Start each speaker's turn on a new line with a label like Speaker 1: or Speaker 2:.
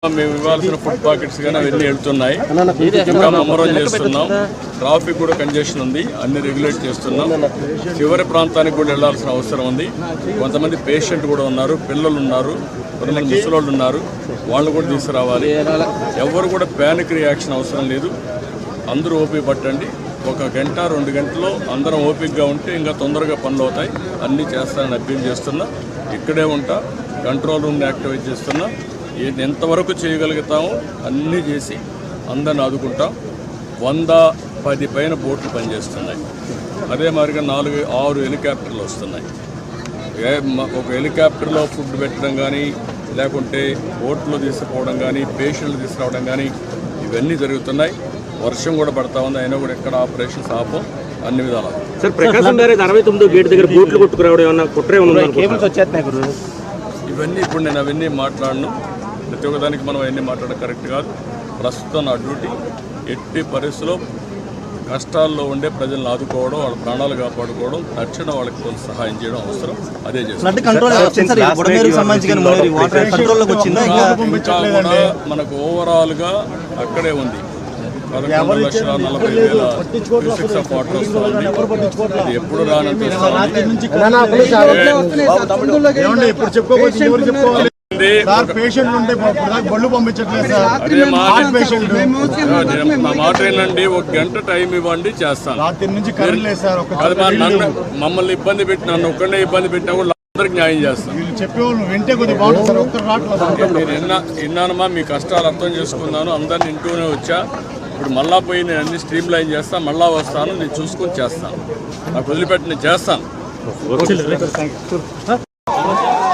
Speaker 1: మేము ఇవ్వాల్సిన food pockets కానీ అవన్నీ వెళ్తున్నాయి. ఇంకా ముమ్మరం చేస్తున్నాం. ట్రాఫిక్ కూడా కంజెషన్ ఉంది, అన్ని రెగ్యులేట్ చేస్తున్నాం. చివరి ప్రాంతానికి కూడా వెళ్లాల్సిన అవసరం ఉంది. కొంతమంది పేషెంట్ కూడా ఉన్నారు, పిల్లలు ఉన్నారు, కొంతమంది ముసలోళ్ళు ఉన్నారు, వాళ్ళు కూడా తీసుకురావాలి. ఎవరు కూడా ప్యానిక్ రియాక్షన్ అవసరం లేదు. అందరూ ఓపిక పట్టండి. 1 గంట 2 గంటల్లో అందరం ఓపికగా ఉంటే ఇంకా తొందరగా పనులు అవుతాయి. అన్నీ చేస్తానని అభ్యర్థన చేస్తున్నా. ఇక్కడే ఉంటా, కంట్రోల్ రూమ్ని యాక్టివేట్ చేస్తున్నా. ఎంతవరకు చేయగలుగుతామో అన్నీ చేసి అందరిని ఆదుకుంటాం. 110 పైన బోట్లు పనిచేస్తున్నాయి. అదే మాదిరిగా 4-6 హెలికాప్టర్లు వస్తున్నాయి. ఒక హెలికాప్టర్లో ఫుడ్ పెట్టడం కానీ, లేకుంటే బోట్లో తీసుకుపోవడం కానీ, పేషెంట్లు తీసుకురావడం కానీ ఇవన్నీ జరుగుతున్నాయి. వర్షం కూడా పడతా ఉంది, అయినా కూడా ఎక్కడ ఆపరేషన్స్ ఆపం, అన్ని విధాలు.
Speaker 2: సార్, ప్రకాశం బ్యారేజ్ 69 గేట్ దగ్గర బోట్లు కొట్టుకురావడం ఏమన్నా కుట్రే ఉందా?
Speaker 1: ఇవన్నీ ఇప్పుడు నేను అవన్నీ మాట్లాడను. ప్రతి ఒక్కదానికి మనం అవన్నీ మాట్లాడడం కరెక్ట్ కాదు. ప్రస్తుతం నా డ్యూటీ ఎట్టి పరిస్థితుల్లో కష్టాల్లో ఉండే ప్రజలను ఆదుకోవడం, వాళ్ళ ప్రాణాలు కాపాడుకోవడం, తక్షణ వాళ్ళకి కొంత సహాయం చేయడం అవసరం. అదే చేస్తాం. మనకు ఓవరాల్గా అక్కడే ఉంది. 11,40,000 ఆఫ్ వాటర్ వస్తుంది. అది ఎప్పుడు రానంటే నా మాట ఏంటండి, 1 గంట టైం ఇవ్వండి, చేస్తాను. మమ్మల్ని ఇబ్బంది పెట్టి, నన్ను ఒక్కడే ఇబ్బంది పెట్టినా కూడా అందరికి న్యాయం చేస్తాను. నేను విన్నానమ్మా, మీ కష్టాలు అర్థం చేసుకున్నాను. అందరిని ఇంటూనే వచ్చా. ఇప్పుడు మళ్ళా పోయి నేను అన్ని స్ట్రీమ్ లైన్ చేస్తాను. మళ్ళా వస్తాను, నేను చూసుకొని చేస్తాను. నాకు వదిలిపెట్టి నేను చేస్తాను.